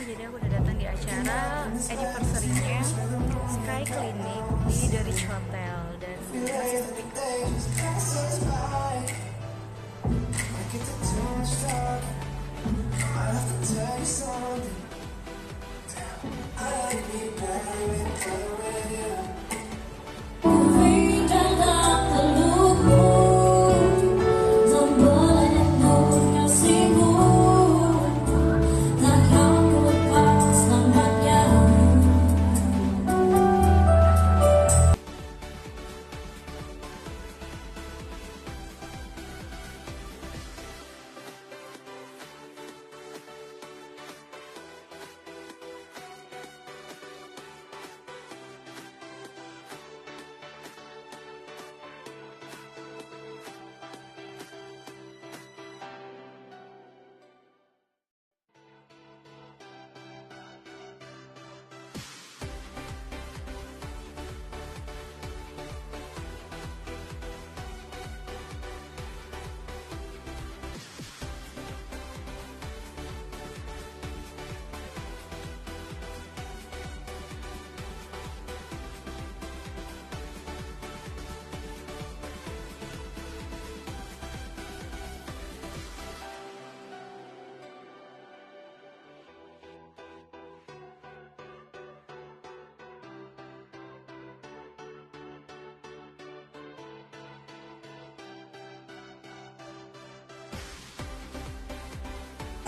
jadi aku udah datang di acara anniversary-nya Sky Clinic di The Rich Hotel dan masih sepi.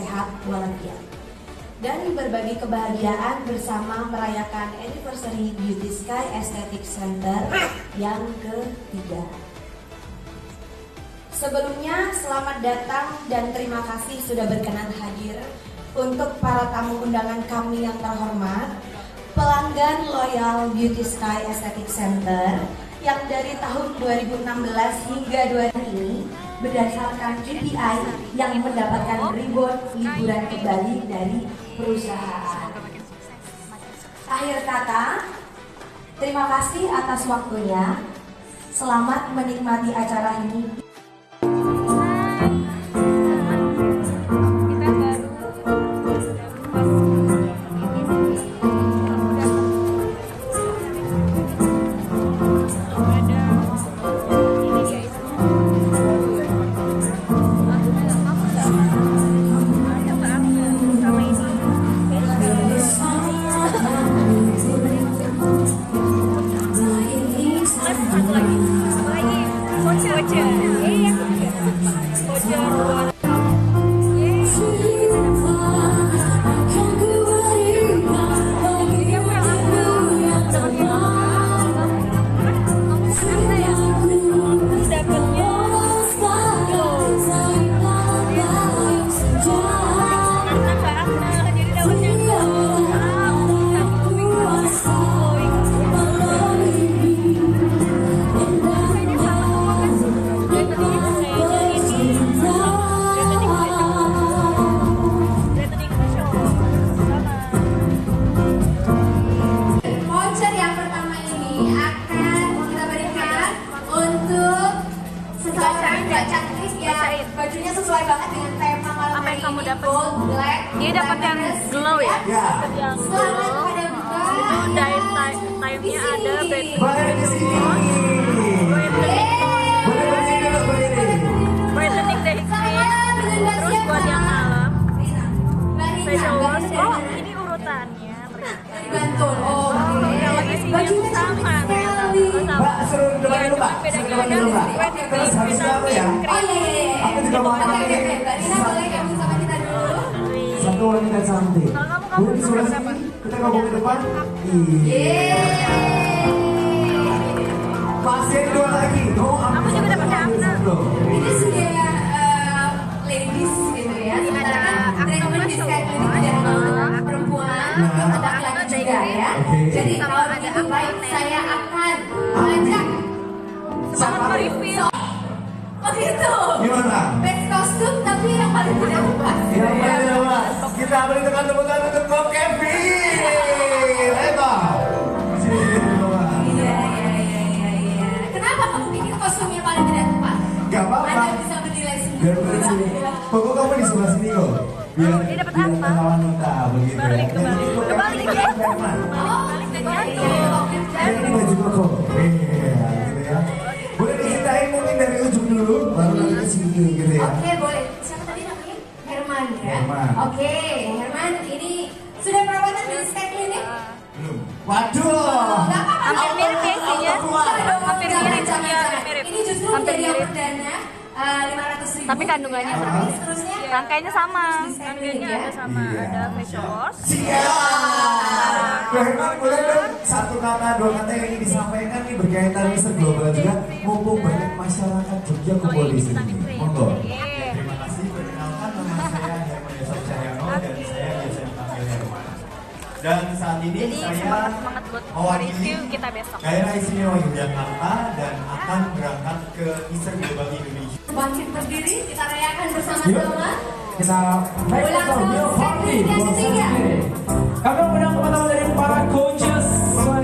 Sehat walafiat dan berbagi kebahagiaan bersama merayakan anniversary Beauty Sky Aesthetic Center yang ketiga. Sebelumnya selamat datang dan terima kasih sudah berkenan hadir. Untuk para tamu undangan kami yang terhormat, pelanggan loyal Beauty Sky Aesthetic Center yang dari tahun 2016 hingga 2020 ini berdasarkan KPI yang mendapatkan reward liburan kembali dari perusahaan. Akhir kata, terima kasih atas waktunya. Selamat menikmati acara ini. Bajunya sesuai banget dengan tema malam Apa yang kamu ini, dapat? gold, black. Dia dapat yang glow ya? Dapat yang glow. Itu dye time-nya ada brightening day cream, terus buat yang malam facial wash. Oh, ini urutannya ternyata. Oh, Kalau isinya sama ternyata. Iya, cuma beda-beda brightening vitamin cream. Aku juga mau pakai satu wanita cantik. Kamu Di sebelah berapa? sini, kita ngomong ke depan. Iya. Masih ada dua lagi. Aku juga dapat yang ini sudah ladies gitu ya. Sementara kan treatment di Sky Clinic tidak hanya perempuan, ada laki-laki juga ya. Jadi kalau begitu baik saya akan mengajak Semangat mereview. Oh gitu. Gimana? Best kostum tapi yang paling tidak pas. Yang paling lepas. Kita beri tekan-tekan untuk Bob Kevin. Ayo. Iya. Kenapa kamu bikin kostumnya paling tidak tepat? Gak apa-apa. Anda bisa menilai sendiri. Biar bersih. Pokoknya kamu di sebelah sini kok. Biar Dia dapat biar apa? kawan kita begitu. Kebalik, ya. kebalik. Ini Kebalik ya? Herman. Balik dan jatuh. Ini baju koko. Iya, gitu ya. Boleh diceritain mungkin dari ujung dulu, baru nanti ke sini gitu ya. Oke, boleh. Siapa tadi namanya? Herman ya? Herman. Oke, Herman ini sudah perawatan di Sky Clinic? Belum. Waduh. Hampir mirip ya isinya. Hampir mirip. Jangan, Iya, jangan. mirip. Ini justru Hampir menjadi yang mirip. perdana 500.000. Tapi kandungannya Tapi sama. seterusnya Rangkaiannya sama. Bisa Rangkaiannya ya? ada sama. Iya. Ada facial wash. Siap. Herman boleh dong satu kata dua kata yang ingin disampaikan nih berkaitan Mister Global juga. Mumpung banyak masyarakat Jogja kumpul di sini. Monggo. Yeay. Terima kasih, perkenalkan nama saya Herman Yosef Cahyono dan saya biasa dipanggil Herman. Dan saat ini Jadi saya semangat buat mewakili review kita besok. daerah istimewa Yogyakarta dan akan berangkat ke Mister Global Indonesia. bangkit berdiri, kita rayakan bersama-sama. Kita naik Ulang ke tahun Bio Sky Party Clinic yang buat ketiga. sendiri. Kami undang teman-teman dari para coaches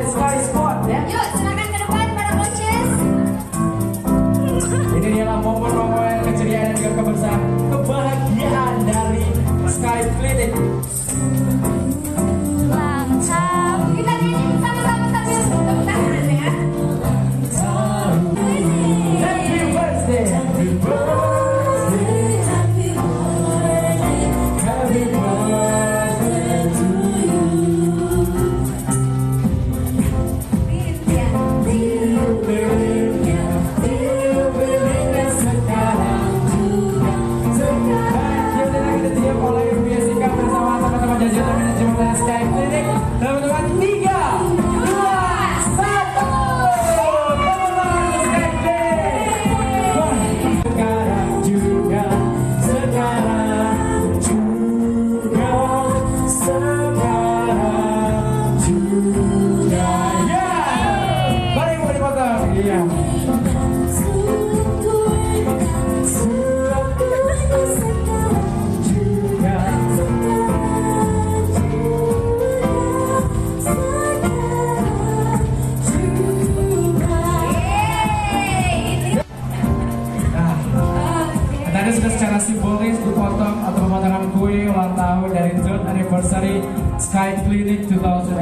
Sky Sport ya. Yuk, silakan ke depan para coaches. Ini adalah momen-momen keceriaan dan juga kebahagiaan dari Sky Clinic. Lancang. Kita nyanyi bersama-sama sambil tepuk tangan ya. Happy birthday, happy birthday, happy birthday to you. Berinya sekarang juga. Sekarang kita lagi tiap oleh biasikan bersama teman-teman jajaran manajemen Sky Clinic. Teman-teman 3, 2, 1. Teman-teman Sky Clinic. Sekarang juga, sekarang juga, sekarang juga. Ya, mari mau dipotong. Iya. Tadi sudah secara simbolis dipotong atau pemotongan kue ulang tahun dari third anniversary Sky Clinic 2019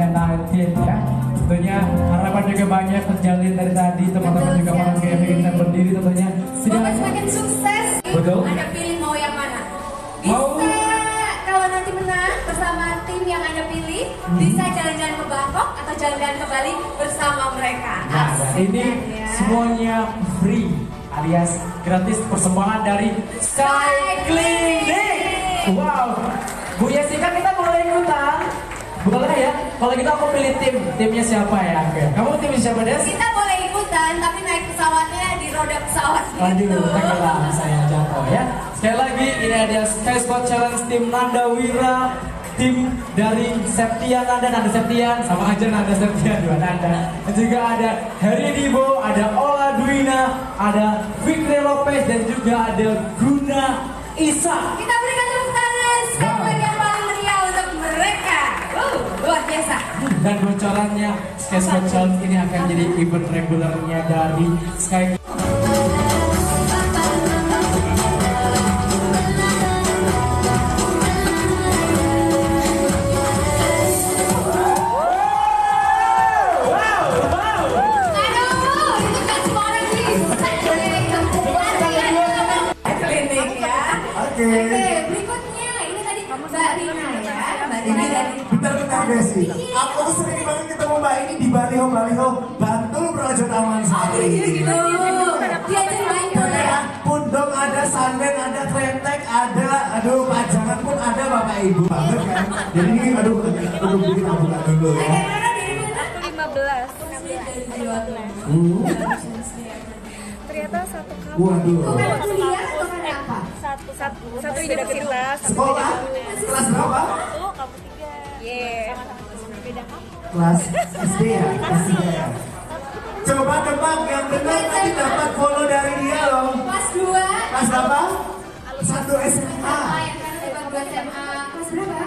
ya. Tentunya harapan juga banyak terjalin dari tadi, teman-teman juga malam gaming dan berdiri tentunya. Semoga semakin sukses. Betul. Anda pilih mau yang mana? Mau- Bisa kalau nanti menang bersama tim yang Anda pilih, bisa jalan-jalan ke Bangkok atau jalan-jalan ke Bali bersama mereka. Nah, Asik ini kan ya? semuanya free alias gratis persembahan dari Sky Clinic. Wow, Bu Jessica kita boleh ikutan? Boleh ya. Kalau gitu aku pilih timnya siapa ya? Kamu tim siapa Des? Kita boleh ikutan, tapi naik pesawatnya di roda pesawat Waduh, gitu. tenggelam saya jatuh ya. Sekali lagi ini ada Sky Sport Challenge tim Nanda Wira, tim dari Septian Nanda Septian, sama aja Nanda Septian dua Nanda. Dan juga ada Heri Dibo, ada Ola Dwina, ada Fikri Lopez dan juga ada Guna Isa. Kita berikan tepuk tangan sekali lagi yang paling meriah untuk mereka. Luar biasa. Dan bocorannya Sky Sport Challenge ini akan jadi event regulernya dari Sky. Aduh, itu kan semua orang bisa. Klinik ya. Oke. Oke, berikutnya ini tadi Mbak Rina ya. Mbak Rina dari Bentar-bentar guys sih. Aku tuh sering banget ketemu Mbak ini di baliho Bantul Projo Taman Sari. gitu. Dia ceritain tuh ya. Pundong ada, sanden ada, krentek ada, aduh pajangan pun ada Bapak Ibu banget kan. Jadi ini aduh bikin buka dulu ya. Oke, Rina dari mana? 15. Ternyata satu kampus. Waduh. Bukan kuliah atau karena apa? Satu universitas. Sekolah kelas berapa? Satu kampus 3. Yeay. Sama-sama beda kampus. Kelas SD ya, kelas 3 ya. Coba tebak yang benar tadi dapat follow dari dia loh. Kelas 2. Kelas berapa? 1 SMA. Ah, yang kan debat 2 SMA. Kelas berapa?